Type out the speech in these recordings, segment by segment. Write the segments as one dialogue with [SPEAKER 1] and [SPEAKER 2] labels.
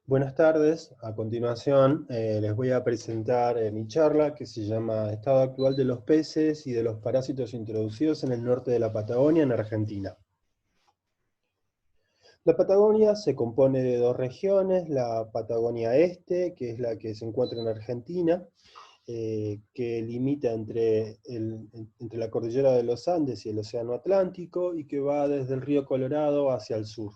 [SPEAKER 1] Buenas tardes, a continuación les voy a presentar mi charla que se llama Estado actual de los peces y de los parásitos introducidos en el norte de la Patagonia, en Argentina. La Patagonia se compone de dos regiones, la Patagonia Este, que es la que se encuentra en Argentina, que limita entre la cordillera de los Andes y el Océano Atlántico, y que va desde el río Colorado hacia el sur.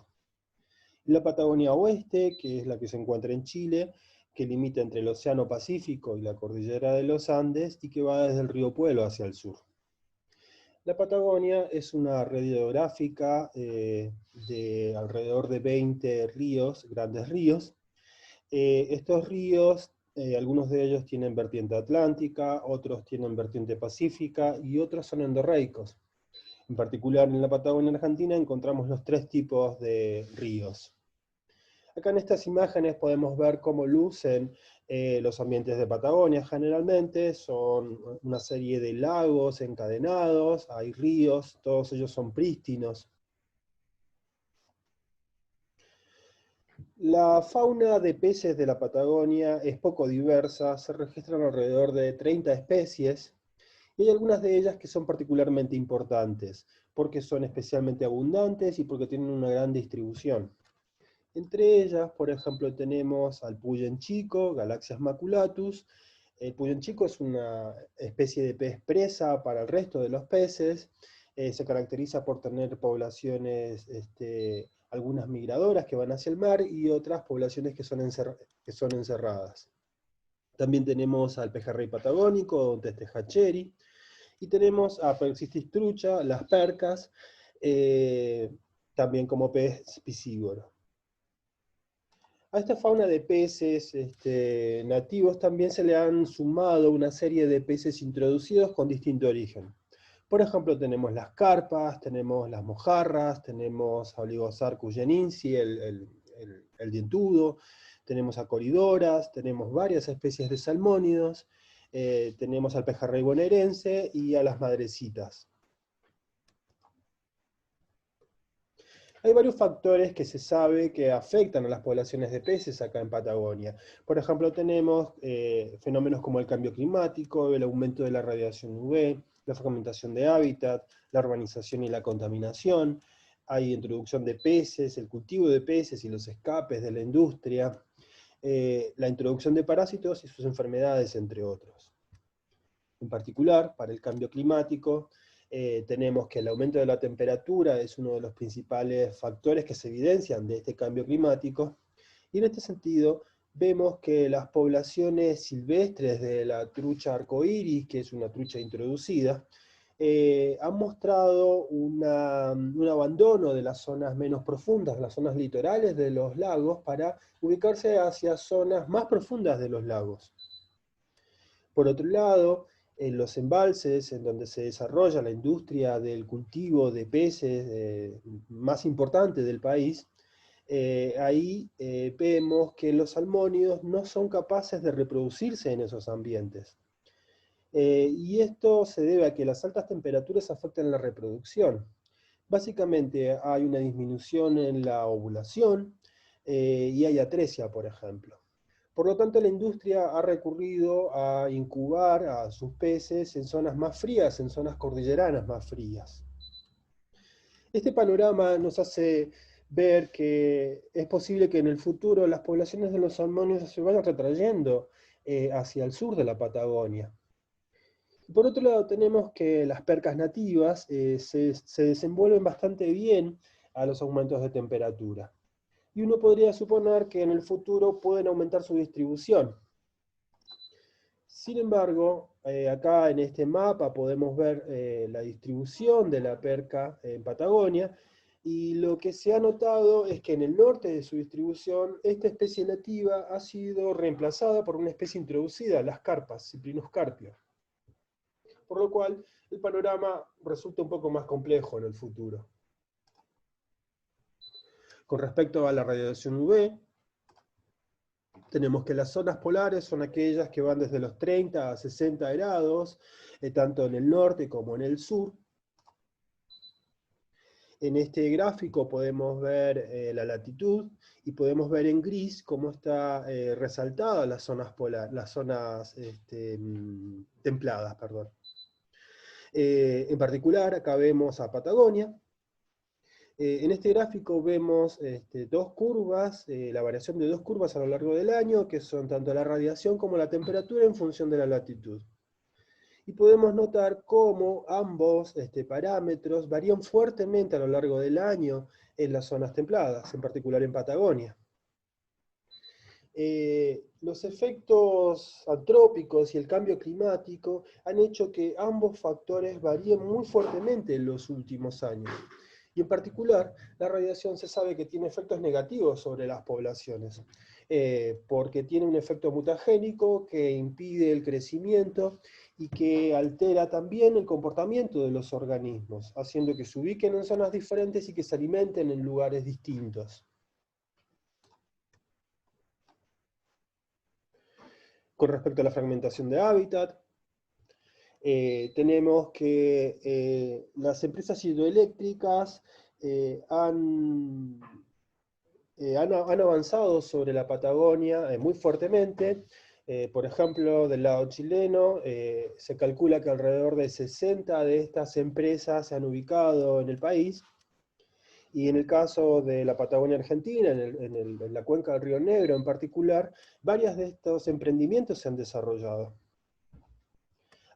[SPEAKER 1] La Patagonia Oeste, que es la que se encuentra en Chile, que limita entre el Océano Pacífico y la cordillera de los Andes, y que va desde el río Puelo hacia el sur. La Patagonia es una red hidrográfica de alrededor de 20 ríos, grandes ríos. Estos ríos, algunos de ellos tienen vertiente atlántica, otros tienen vertiente pacífica, y otros son endorreicos. En particular, en la Patagonia Argentina encontramos los tres tipos de ríos. Acá en estas imágenes podemos ver cómo lucen los ambientes de Patagonia. Generalmente son una serie de lagos encadenados, hay ríos, todos ellos son prístinos. La fauna de peces de la Patagonia es poco diversa, se registran alrededor de 30 especies, y hay algunas de ellas que son particularmente importantes, porque son especialmente abundantes y porque tienen una gran distribución. Entre ellas, por ejemplo, tenemos al puyen chico, Galaxias maculatus. El puyen chico es una especie de pez presa para el resto de los peces. Se caracteriza por tener poblaciones, algunas migradoras que van hacia el mar y otras poblaciones que son encerradas. También tenemos al pejerrey patagónico, Ontes tejacheri, y tenemos a Percistis trucha, las percas, también como pez piscívoro. A esta fauna de peces nativos también se le han sumado una serie de peces introducidos con distinto origen. Por ejemplo, tenemos las carpas, tenemos las mojarras, tenemos a Oligosarcus jeninsi, el dientudo, tenemos a coridoras, tenemos varias especies de salmónidos, tenemos al pejerrey bonaerense y a las madrecitas. Hay varios factores que se sabe que afectan a las poblaciones de peces acá en Patagonia. Por ejemplo, tenemos fenómenos como el cambio climático, el aumento de la radiación UV, la fragmentación de hábitat, la urbanización y la contaminación. Hay introducción de peces, el cultivo de peces y los escapes de la industria, la introducción de parásitos y sus enfermedades, entre otros. En particular, para el cambio climático, tenemos que el aumento de la temperatura es uno de los principales factores que se evidencian de este cambio climático, y en este sentido vemos que las poblaciones silvestres de la trucha arcoíris, que es una trucha introducida, han mostrado un abandono de las zonas menos profundas, las zonas litorales de los lagos, para ubicarse hacia zonas más profundas de los lagos. Por otro lado, en los embalses, en donde se desarrolla la industria del cultivo de peces más importante del país, ahí vemos que los salmónidos no son capaces de reproducirse en esos ambientes. Y esto se debe a que las altas temperaturas afectan la reproducción. Básicamente hay una disminución en la ovulación y hay atresia, por ejemplo. Por lo tanto, la industria ha recurrido a incubar a sus peces en zonas más frías, en zonas cordilleranas más frías. Este panorama nos hace ver que es posible que en el futuro las poblaciones de los salmónidos se vayan retrayendo hacia el sur de la Patagonia. Por otro lado, tenemos que las percas nativas se desenvuelven bastante bien a los aumentos de temperatura. Y uno podría suponer que en el futuro pueden aumentar su distribución. Sin embargo, acá en este mapa podemos ver la distribución de la perca en Patagonia, y lo que se ha notado es que en el norte de su distribución, esta especie nativa ha sido reemplazada por una especie introducida, las carpas, Cyprinus-carpio. Por lo cual, el panorama resulta un poco más complejo en el futuro. Con respecto a la radiación UV, tenemos que las zonas polares son aquellas que van desde los 30 a 60 grados, tanto en el norte como en el sur. En este gráfico podemos ver la latitud y podemos ver en gris cómo está resaltada las zonas las zonas templadas, perdón. En particular, acá vemos a Patagonia. En este gráfico vemos dos curvas, la variación de dos curvas a lo largo del año, que son tanto la radiación como la temperatura en función de la latitud. Y podemos notar cómo ambos parámetros varían fuertemente a lo largo del año en las zonas templadas, en particular en Patagonia. Los efectos antrópicos y el cambio climático han hecho que ambos factores varíen muy fuertemente en los últimos años. Y en particular, la radiación se sabe que tiene efectos negativos sobre las poblaciones, porque tiene un efecto mutagénico que impide el crecimiento y que altera también el comportamiento de los organismos, haciendo que se ubiquen en zonas diferentes y que se alimenten en lugares distintos. Con respecto a la fragmentación de hábitat, tenemos que las empresas hidroeléctricas han avanzado sobre la Patagonia muy fuertemente. Por ejemplo, del lado chileno, se calcula que alrededor de 60 de estas empresas se han ubicado en el país. Y en el caso de la Patagonia Argentina, en la cuenca del Río Negro en particular, varios de estos emprendimientos se han desarrollado.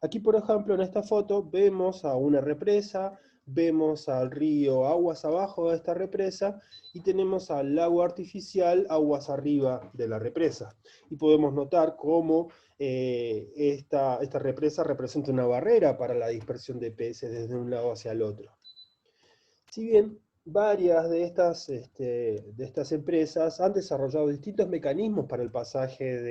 [SPEAKER 1] Aquí, por ejemplo, en esta foto vemos a una represa, vemos al río aguas abajo de esta represa, y tenemos al lago artificial aguas arriba de la represa. Y podemos notar cómo esta represa representa una barrera para la dispersión de peces desde un lado hacia el otro. Si bien varias de estas empresas han desarrollado distintos mecanismos para el pasaje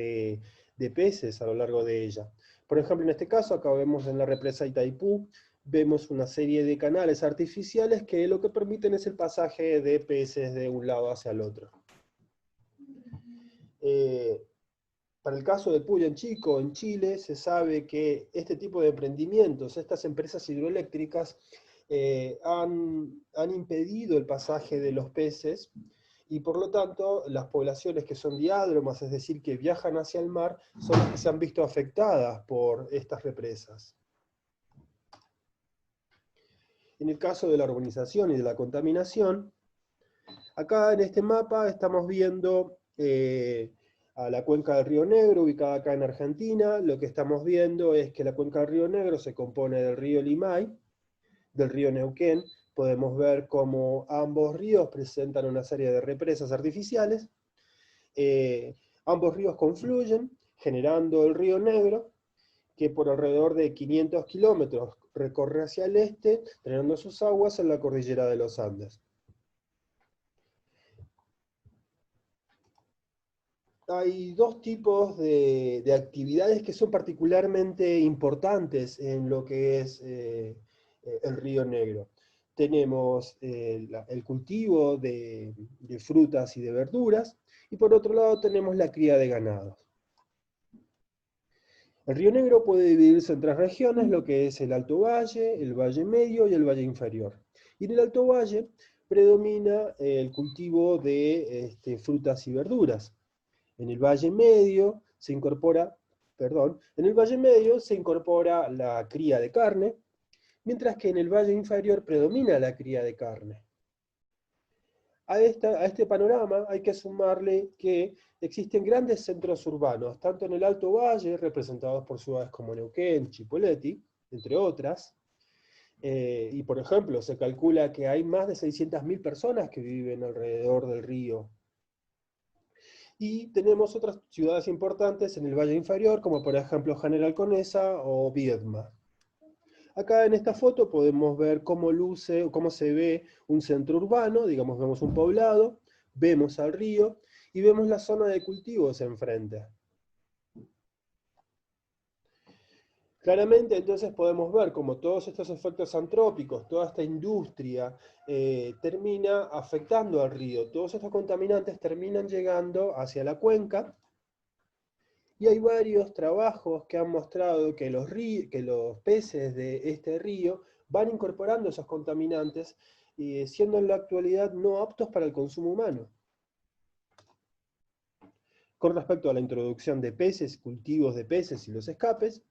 [SPEAKER 1] de peces a lo largo de ella. Por ejemplo, en este caso, acá vemos en la represa Itaipú, vemos una serie de canales artificiales que lo que permiten es el pasaje de peces de un lado hacia el otro. Para el caso de Puyanchico, en Chile, se sabe que este tipo de emprendimientos, estas empresas hidroeléctricas, han impedido el pasaje de los peces, y por lo tanto las poblaciones que son diádromas, es decir, que viajan hacia el mar, son las que se han visto afectadas por estas represas. En el caso de la urbanización y de la contaminación, acá en este mapa estamos viendo a la cuenca del Río Negro, ubicada acá en Argentina. Lo que estamos viendo es que la cuenca del Río Negro se compone del río Limay, del río Neuquén. Podemos ver cómo ambos ríos presentan una serie de represas artificiales. Ambos ríos confluyen, generando el río Negro, que por alrededor de 500 kilómetros recorre hacia el este, drenando sus aguas en la cordillera de los Andes. Hay dos tipos de actividades que son particularmente importantes en lo que es el Río Negro. Tenemos el cultivo de frutas y de verduras, y por otro lado tenemos la cría de ganados. El Río Negro puede dividirse en tres regiones, lo que es el Alto Valle, el Valle Medio y el Valle Inferior. Y en el Alto Valle predomina el cultivo de frutas y verduras. En el Valle Medio se incorpora, en el Valle Medio se incorpora la cría de carne, mientras que en el Valle Inferior predomina la cría de carne. A este panorama hay que sumarle que existen grandes centros urbanos, tanto en el Alto Valle, representados por ciudades como Neuquén, Chipoleti, entre otras, y por ejemplo, se calcula que hay más de 600.000 personas que viven alrededor del río. Y tenemos otras ciudades importantes en el Valle Inferior, como por ejemplo General Conesa o Viedma. Acá en esta foto podemos ver cómo luce, o cómo se ve un centro urbano, digamos, vemos un poblado, vemos al río, y vemos la zona de cultivos enfrente. Claramente entonces podemos ver cómo todos estos efectos antrópicos, toda esta industria, termina afectando al río. Todos estos contaminantes terminan llegando hacia la cuenca, y hay varios trabajos que han mostrado que los peces de este río van incorporando esos contaminantes siendo en la actualidad no aptos para el consumo humano. Con respecto a la introducción de peces, cultivos de peces y los escapes,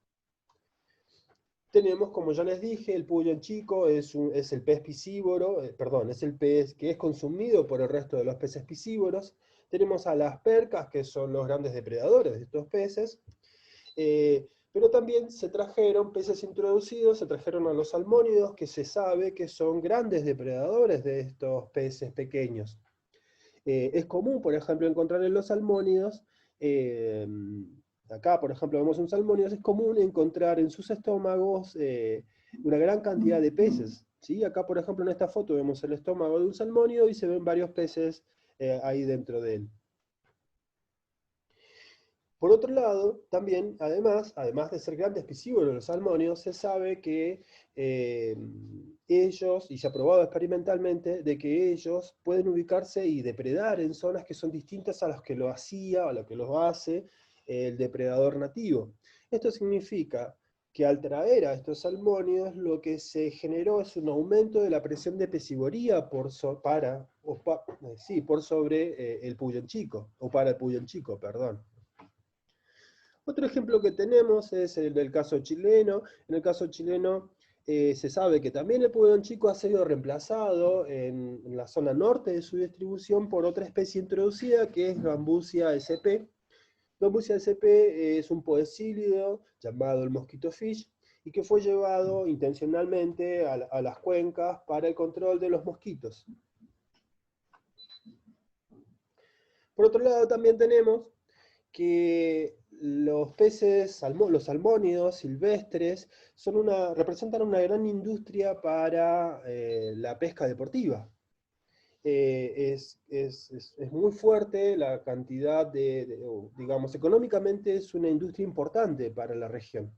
[SPEAKER 1] tenemos, como ya les dije, el puyón chico es el pez piscívoro, es el pez que es consumido por el resto de los peces piscívoros. Tenemos a las percas, que son los grandes depredadores de estos peces, pero también se trajeron peces introducidos, se trajeron a los salmónidos, que se sabe que son grandes depredadores de estos peces pequeños. Es común, por ejemplo, encontrar en los salmónidos, acá, por ejemplo, vemos un salmónido, es común encontrar en sus estómagos una gran cantidad de peces. ¿Sí? Acá, por ejemplo, en esta foto vemos el estómago de un salmónido y se ven varios peces ahí dentro de él. Por otro lado, también, además de ser grandes piscívoros los salmónidos, se sabe que ellos, y se ha probado experimentalmente, de que ellos pueden ubicarse y depredar en zonas que son distintas a las que lo hacía, o a lo que lo hace el depredador nativo. Esto significa que al traer a estos salmónidos, lo que se generó es un aumento de la presión de piscivoría por sobre el puyón chico, o para el puyón chico, perdón. Otro ejemplo que tenemos es el del caso chileno. En el caso chileno se sabe que también el puyón chico ha sido reemplazado en la zona norte de su distribución por otra especie introducida que es Gambusia sp. Gambusia sp es un poecílido llamado el mosquito fish y que fue llevado intencionalmente a las cuencas para el control de los mosquitos. Por otro lado también tenemos que los peces, los salmónidos silvestres, representan una gran industria para la pesca deportiva. Es muy fuerte la cantidad digamos, económicamente es una industria importante para la región.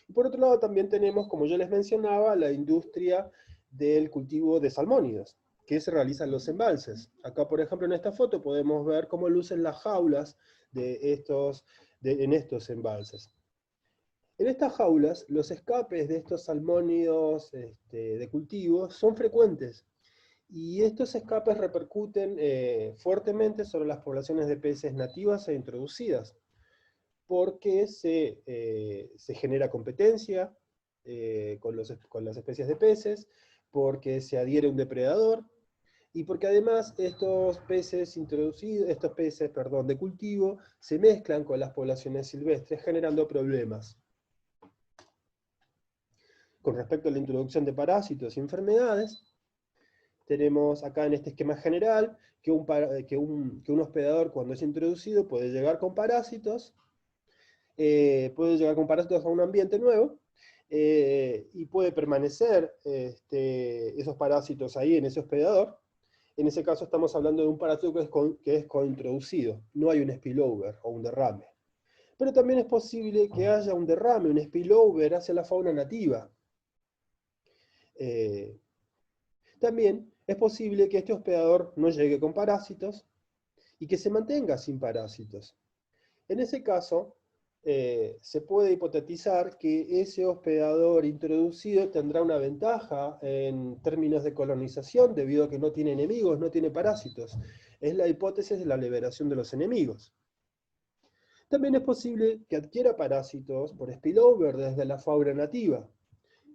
[SPEAKER 1] Y por otro lado también tenemos, como yo les mencionaba, la industria del cultivo de salmónidos, que se realiza en los embalses. Acá, por ejemplo, en esta foto podemos ver cómo lucen las jaulas en estos embalses. En estas jaulas, los escapes de estos salmónidos de cultivo son frecuentes, y estos escapes repercuten fuertemente sobre las poblaciones de peces nativas e introducidas, porque se genera competencia con las especies de peces, porque se adhiere un depredador, y porque además estos peces de cultivo, se mezclan con las poblaciones silvestres, generando problemas. Con respecto a la introducción de parásitos y enfermedades, tenemos acá en este esquema general que un hospedador, cuando es introducido, puede llegar con parásitos a un ambiente nuevo, y puede permanecer esos parásitos ahí en ese hospedador. En ese caso estamos hablando de un parásito que es cointroducido, no hay un spillover o un derrame. Pero también es posible que haya un derrame, un spillover hacia la fauna nativa. También es posible que este hospedador no llegue con parásitos y que se mantenga sin parásitos. En ese caso, se puede hipotetizar que ese hospedador introducido tendrá una ventaja en términos de colonización debido a que no tiene enemigos, no tiene parásitos. Es la hipótesis de la liberación de los enemigos. También es posible que adquiera parásitos por spillover desde la fauna nativa.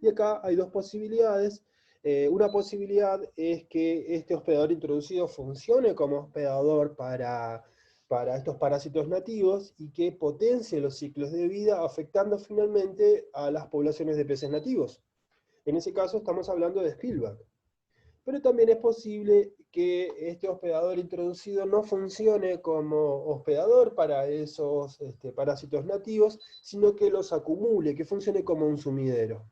[SPEAKER 1] Y acá hay dos posibilidades. Una posibilidad es que este hospedador introducido funcione como hospedador para estos parásitos nativos y que potencie los ciclos de vida, afectando finalmente a las poblaciones de peces nativos. En ese caso estamos hablando de spillback. Pero también es posible que este hospedador introducido no funcione como hospedador para esos parásitos nativos, sino que los acumule, que funcione como un sumidero.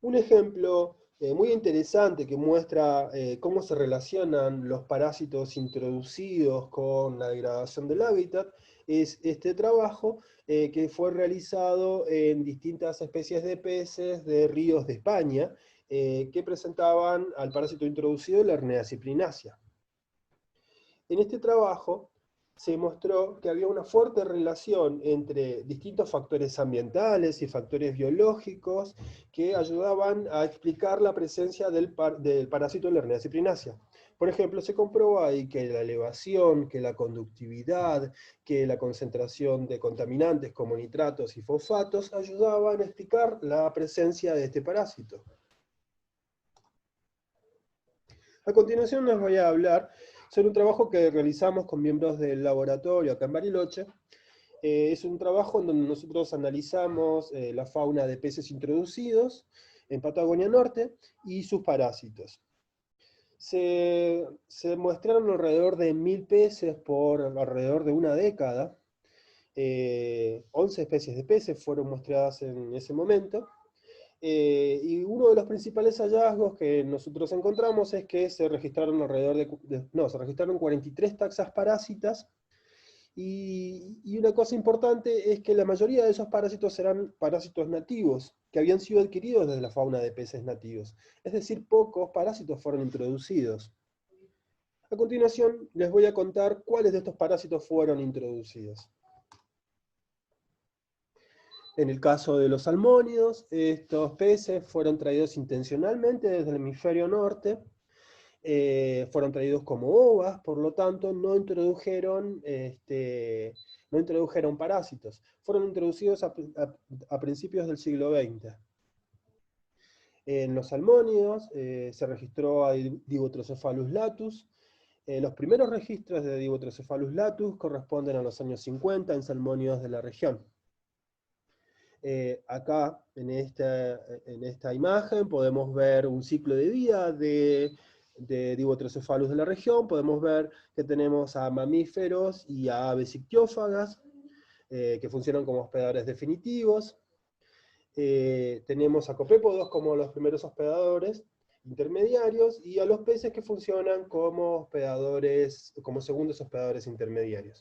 [SPEAKER 1] Un ejemplo muy interesante que muestra cómo se relacionan los parásitos introducidos con la degradación del hábitat es este trabajo que fue realizado en distintas especies de peces de ríos de España que presentaban al parásito introducido la Hernia ciprinácea. En este trabajo se mostró que había una fuerte relación entre distintos factores ambientales y factores biológicos que ayudaban a explicar la presencia del parásito Lernaea ciprinácea. Por ejemplo, se comprobó ahí que la elevación, que la conductividad, que la concentración de contaminantes como nitratos y fosfatos ayudaban a explicar la presencia de este parásito. A continuación les voy a hablar sobre un trabajo que realizamos con miembros del laboratorio acá en Bariloche. Es un trabajo en donde nosotros analizamos la fauna de peces introducidos en Patagonia Norte y sus parásitos. Se muestraron alrededor de 1000 peces por alrededor de una década. 11 especies de peces fueron muestreadas en ese momento. Y uno de los principales hallazgos que nosotros encontramos es que se registraron se registraron 43 taxas parásitas, y una cosa importante es que la mayoría de esos parásitos eran parásitos nativos, que habían sido adquiridos desde la fauna de peces nativos. Es decir, pocos parásitos fueron introducidos. A continuación les voy a contar cuáles de estos parásitos fueron introducidos. En el caso de los salmónidos, estos peces fueron traídos intencionalmente desde el hemisferio norte, fueron traídos como ovas, por lo tanto no introdujeron parásitos. Fueron introducidos a principios del siglo XX. En los salmónidos se registró a Dibotrocephalus latus. Los primeros registros de Dibotrocephalus latus corresponden a los años 50 en salmónidos de la región. Acá, en esta imagen, podemos ver un ciclo de vida de Dibotrocephalus de la región. Podemos ver que tenemos a mamíferos y a aves ictiófagas, que funcionan como hospedadores definitivos. Tenemos a copépodos como los primeros hospedadores intermediarios, y a los peces que funcionan como segundos hospedadores intermediarios.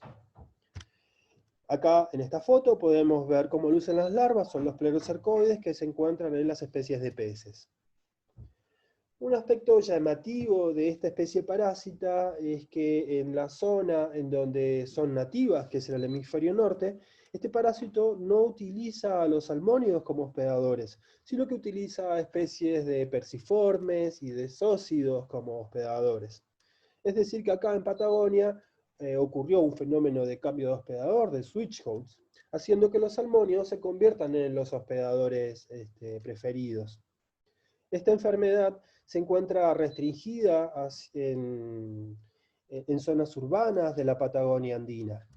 [SPEAKER 1] Acá en esta foto podemos ver cómo lucen las larvas, son los plerocercoides que se encuentran en las especies de peces. Un aspecto llamativo de esta especie parásita es que en la zona en donde son nativas, que es en el hemisferio norte, este parásito no utiliza a los salmónidos como hospedadores, sino que utiliza a especies de perciformes y de zócidos como hospedadores. Es decir, que acá en Patagonia ocurrió un fenómeno de cambio de hospedador, de switch hosts, haciendo que los salmónidos se conviertan en los hospedadores preferidos. Esta enfermedad se encuentra restringida en zonas urbanas de la Patagonia andina.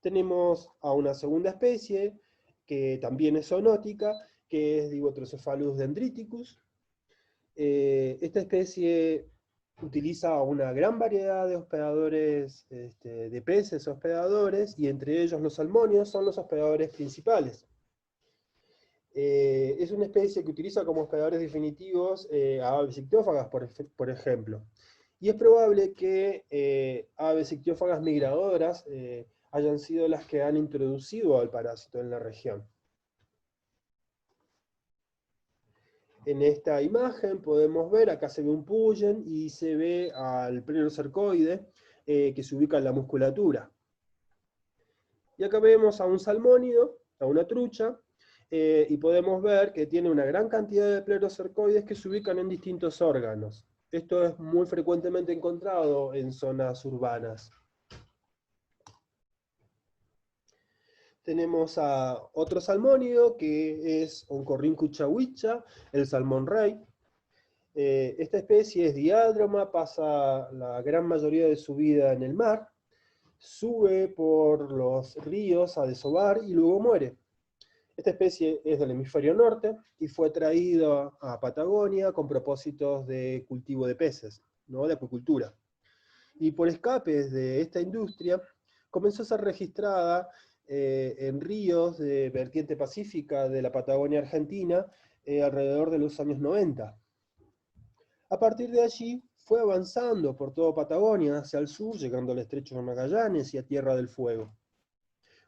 [SPEAKER 1] Tenemos a una segunda especie, que también es zoonótica, que es Dibotrocephalus dendriticus. Esta especie utiliza una gran variedad de hospedadores, de peces hospedadores, y entre ellos los salmónidos son los hospedadores principales. Es una especie que utiliza como hospedadores definitivos a aves ictiófagas, por ejemplo. Y es probable que aves ictiófagas migradoras hayan sido las que han introducido al parásito en la región. En esta imagen podemos ver, acá se ve un pullen y se ve al plerocercoide que se ubica en la musculatura. Y acá vemos a un salmónido, a una trucha, y podemos ver que tiene una gran cantidad de plerocercoides que se ubican en distintos órganos. Esto es muy frecuentemente encontrado en zonas urbanas. Tenemos a otro salmónido que es Oncorhynchus chawicha, el salmón rey. Esta especie es diádroma, pasa la gran mayoría de su vida en el mar, sube por los ríos a desovar y luego muere. Esta especie es del hemisferio norte y fue traída a Patagonia con propósitos de cultivo de peces, ¿no? De acuicultura. Y por escapes de esta industria comenzó a ser registrada en ríos de vertiente pacífica de la Patagonia Argentina alrededor de los años 90. A partir de allí fue avanzando por toda Patagonia hacia el sur, llegando al estrecho de Magallanes y a Tierra del Fuego.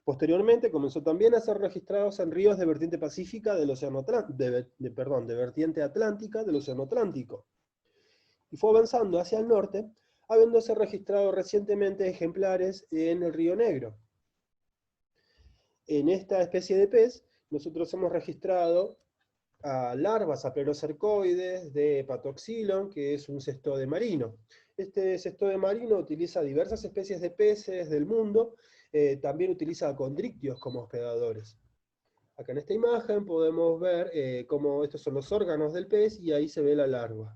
[SPEAKER 1] Posteriormente comenzó también a ser registrados en ríos de vertiente pacífica del Océano de vertiente atlántica del Océano Atlántico. Y fue avanzando hacia el norte habiéndose registrado recientemente ejemplares en el Río Negro. En esta especie de pez, nosotros hemos registrado a larvas aplerocercoides de Hepatoxylon, que es un cestode marino. Este cestode marino utiliza diversas especies de peces del mundo, también utiliza condrictios como hospedadores. Acá en esta imagen podemos ver cómo estos son los órganos del pez y ahí se ve la larva.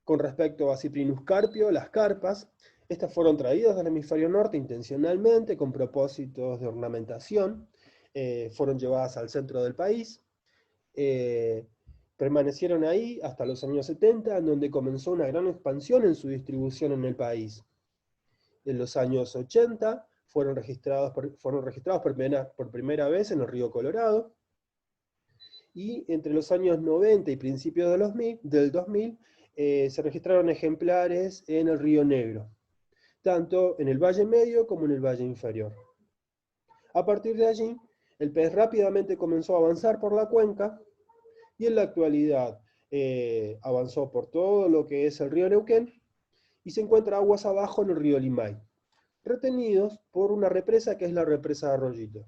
[SPEAKER 1] Con respecto a Cyprinus carpio, las carpas, estas fueron traídas del hemisferio norte intencionalmente con propósitos de ornamentación, fueron llevadas al centro del país, permanecieron ahí hasta los años 70, en donde comenzó una gran expansión en su distribución en el país. En los años 80 fueron registrados por primera vez en el río Colorado, y entre los años 90 y principios del 2000 se registraron ejemplares en el Río Negro, tanto en el Valle Medio como en el Valle Inferior. A partir de allí, el pez rápidamente comenzó a avanzar por la cuenca, y en la actualidad avanzó por todo lo que es el río Neuquén, y se encuentra aguas abajo en el río Limay, retenidos por una represa que es la represa de Arroyito.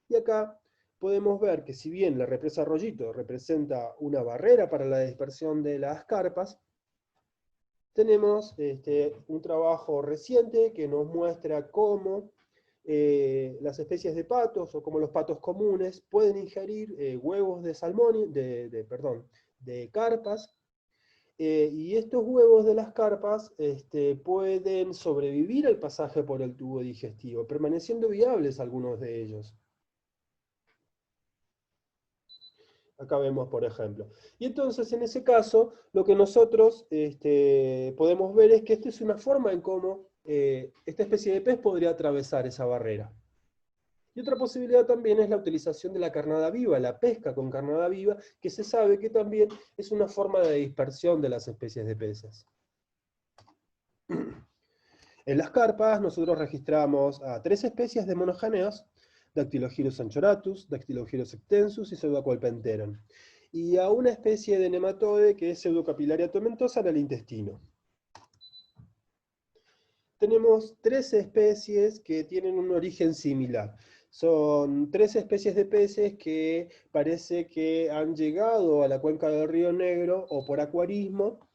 [SPEAKER 1] Y acá podemos ver que si bien la represa Arroyito representa una barrera para la dispersión de las carpas, tenemos un trabajo reciente que nos muestra cómo las especies de patos, o cómo los patos comunes, pueden ingerir huevos de salmón, de carpas, y estos huevos de las carpas pueden sobrevivir al pasaje por el tubo digestivo, permaneciendo viables algunos de ellos. Acá vemos, por ejemplo. Y entonces, en ese caso, lo que nosotros podemos ver es que esta es una forma en cómo esta especie de pez podría atravesar esa barrera. Y otra posibilidad también es la utilización de la carnada viva, la pesca con carnada viva, que se sabe que también es una forma de dispersión de las especies de peces. En las carpas nosotros registramos a 3 especies de monogeneos, Dactylogyrus anchoratus, Dactylogyrus extensus y Pseudocolpenteron, y a una especie de nematode que es Pseudocapillaria tomentosa en el intestino. Tenemos 13 especies que tienen un origen similar. Son 13 especies de peces que parece que han llegado a la cuenca del Río Negro o por acuarismo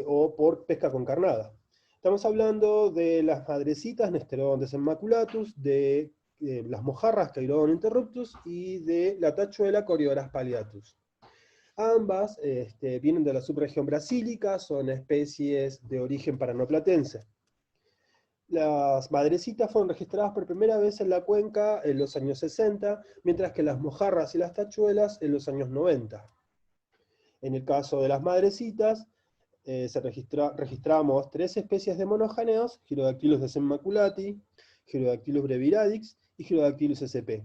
[SPEAKER 1] o por pesca con carnada. Estamos hablando de las madrecitas Nesterodon maculatus, de las mojarras Cheirodon interruptus y de la tachuela Corioras palliatus. Ambas vienen de la subregión brasílica, son especies de origen paranoplatense. Las madrecitas fueron registradas por primera vez en la cuenca en los años 60, mientras que las mojarras y las tachuelas en los años 90. En el caso de las madrecitas, registramos 3 especies de monogeneos, Gyrodactylus desenmaculati, Gyrodactylus breviradix y Gyrodactylus sp.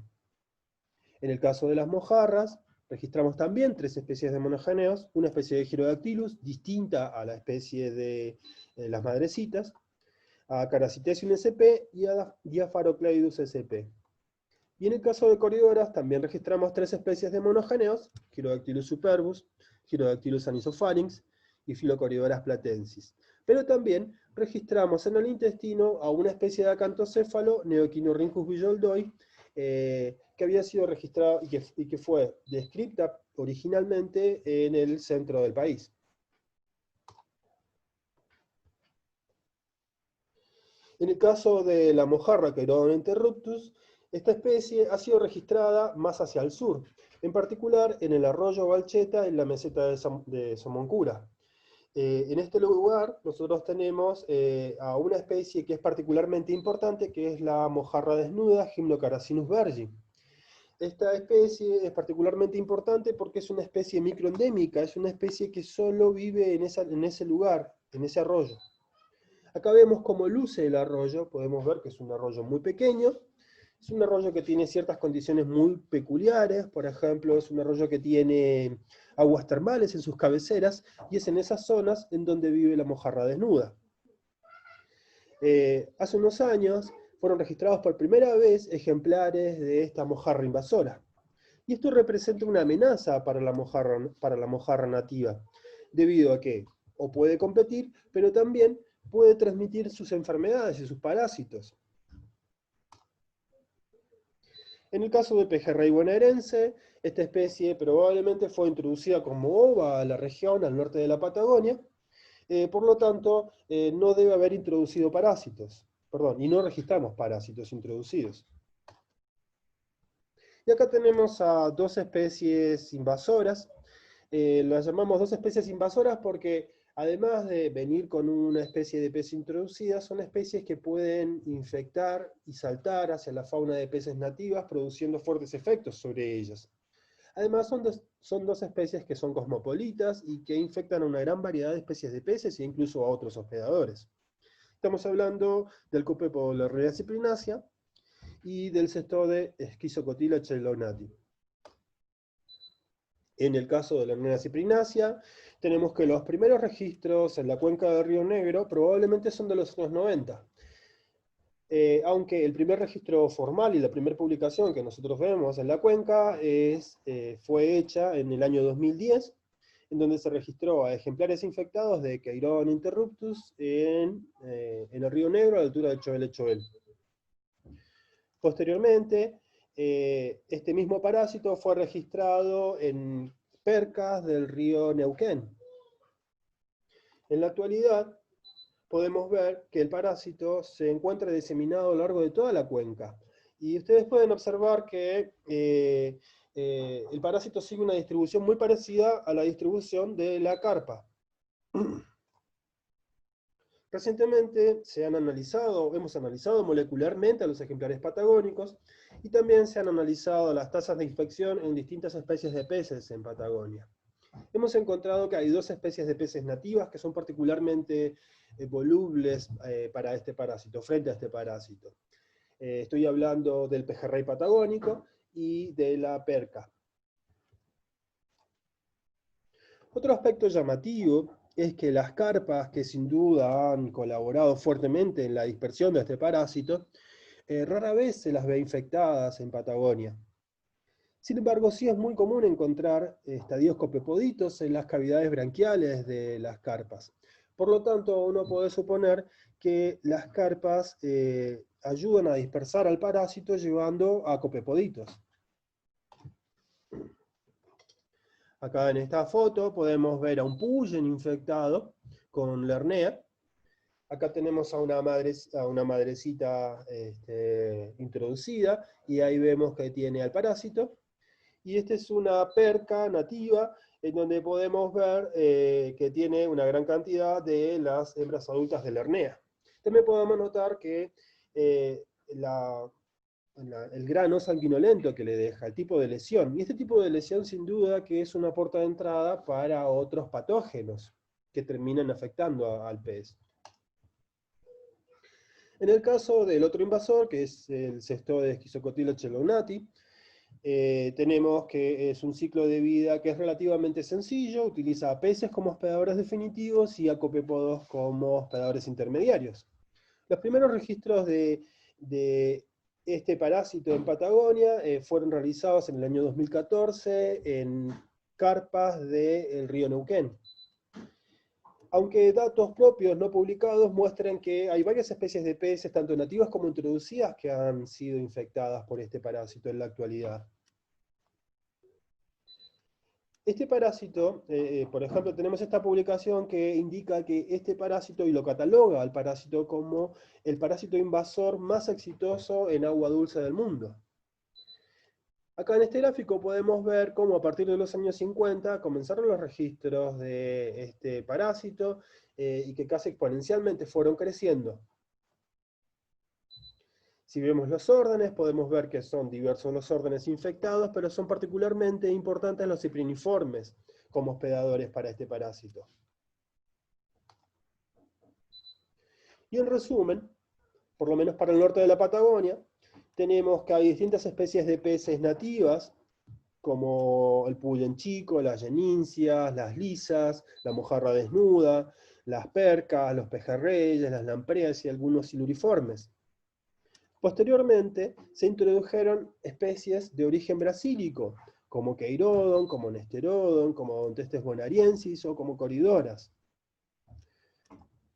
[SPEAKER 1] En el caso de las mojarras, registramos también 3 especies de monogeneos, una especie de Gyrodactylus distinta a la especie de las madrecitas, a Caracitesium sp y a Diapharocleidus sp. Y en el caso de Corioras también registramos 3 especies de monogeneos, Gyrodactylus superbus, Gyrodactylus anisopharynx y Filocorioras platensis. Pero también registramos en el intestino a una especie de acantocéfalo, Neoquinorhynchus villoldoi, que había sido registrada y que fue descrita originalmente en el centro del país. En el caso de la mojarra Cheirodon interruptus, esta especie ha sido registrada más hacia el sur, en particular en el arroyo Valcheta en la meseta de Somoncura. En este lugar nosotros tenemos a una especie que es particularmente importante, que es la mojarra desnuda Gymnocaracinus bergi. Esta especie es particularmente importante porque es una especie microendémica, es una especie que solo vive en ese lugar, en ese arroyo. Acá vemos cómo luce el arroyo, podemos ver que es un arroyo muy pequeño, es un arroyo que tiene ciertas condiciones muy peculiares, por ejemplo, es un arroyo que tiene aguas termales en sus cabeceras, y es en esas zonas en donde vive la mojarra desnuda. Hace unos años fueron registrados por primera vez ejemplares de esta mojarra invasora, y esto representa una amenaza para la mojarra nativa, debido a que o puede competir, pero también puede transmitir sus enfermedades y sus parásitos. En el caso del pejerrey bonaerense, esta especie probablemente fue introducida como ova a la región al norte de la Patagonia, por lo tanto, no debe haber introducido parásitos. Perdón, y no registramos parásitos introducidos. Y acá tenemos a dos especies invasoras. Las llamamos dos especies invasoras porque, además de venir con una especie de pez introducida, son especies que pueden infectar y saltar hacia la fauna de peces nativas, produciendo fuertes efectos sobre ellas. Además, son dos especies que son cosmopolitas y que infectan a una gran variedad de especies de peces e incluso a otros hospedadores. Estamos hablando del Copepodo Lernaea cyprinacia y del Cestode Schizocotila chelognati. En el caso de la Lernaea cyprinacia, tenemos que los primeros registros en la cuenca del Río Negro probablemente son de los años 90. Aunque el primer registro formal y la primera publicación que nosotros vemos en la cuenca fue hecha en el año 2010, en donde se registró a ejemplares infectados de Queiron interruptus en el Río Negro a la altura de Choel. Posteriormente, este mismo parásito fue registrado en percas del río Neuquén. En la actualidad, podemos ver que el parásito se encuentra diseminado a lo largo de toda la cuenca. Y ustedes pueden observar que el parásito sigue una distribución muy parecida a la distribución de la carpa. Recientemente hemos analizado molecularmente a los ejemplares patagónicos y también se han analizado las tasas de infección en distintas especies de peces en Patagonia. Hemos encontrado que hay dos especies de peces nativas que son particularmente volubles para este parásito, frente a este parásito. Estoy hablando del pejerrey patagónico y de la perca. Otro aspecto llamativo es que las carpas, que sin duda han colaborado fuertemente en la dispersión de este parásito, rara vez se las ve infectadas en Patagonia. Sin embargo, sí es muy común encontrar estadios copepoditos en las cavidades branquiales de las carpas. Por lo tanto, uno puede suponer que las carpas ayudan a dispersar al parásito llevando a copepoditos. Acá en esta foto podemos ver a un pullen infectado con Lernaea. Acá tenemos a una madrecita introducida y ahí vemos que tiene al parásito. Y esta es una perca nativa en donde podemos ver que tiene una gran cantidad de las hembras adultas de Lernaea. También podemos notar que el grano sanguinolento que le deja, el tipo de lesión. Y este tipo de lesión sin duda que es una puerta de entrada para otros patógenos que terminan afectando al pez. En el caso del otro invasor, que es el Cestode Schizocotila chelognati, tenemos que es un ciclo de vida que es relativamente sencillo, utiliza a peces como hospedadores definitivos y a copépodos como hospedadores intermediarios. Los primeros registros de este parásito en Patagonia fueron realizados en el año 2014 en carpas del río Neuquén. Aunque datos propios no publicados muestran que hay varias especies de peces, tanto nativas como introducidas, que han sido infectadas por este parásito en la actualidad. Este parásito, por ejemplo, tenemos esta publicación que indica que este parásito, y lo cataloga al parásito como el parásito invasor más exitoso en agua dulce del mundo. Acá en este gráfico podemos ver cómo a partir de los años 50 comenzaron los registros de este parásito y que casi exponencialmente fueron creciendo. Si vemos los órdenes, podemos ver que son diversos los órdenes infectados, pero son particularmente importantes los cipriniformes como hospedadores para este parásito. Y en resumen, por lo menos para el norte de la Patagonia, tenemos que hay distintas especies de peces nativas, como el pullen chico, las yenincias, las lisas, la mojarra desnuda, las percas, los pejerreyes, las lampreas y algunos siluriformes. Posteriormente se introdujeron especies de origen brasílico, como Queirodon, como Nesterodon, como Odontestes bonariensis o como Coridoras.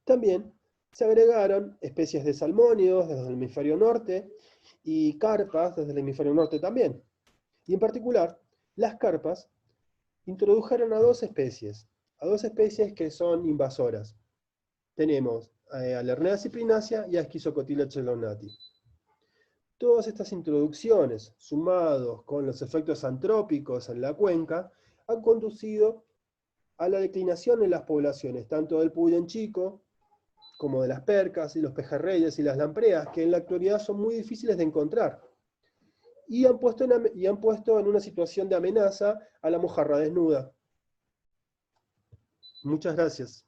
[SPEAKER 1] También se agregaron especies de salmónidos desde el hemisferio norte y carpas desde el hemisferio norte también. Y en particular, las carpas introdujeron a dos especies que son invasoras. Tenemos a Lernea cyprinacea y a Schizocotila chelonati. Todas estas introducciones, sumados con los efectos antrópicos en la cuenca, han conducido a la declinación en las poblaciones, tanto del puyén chico, como de las percas y los pejerreyes y las lampreas, que en la actualidad son muy difíciles de encontrar. Y han puesto en una situación de amenaza a la mojarra desnuda. Muchas gracias.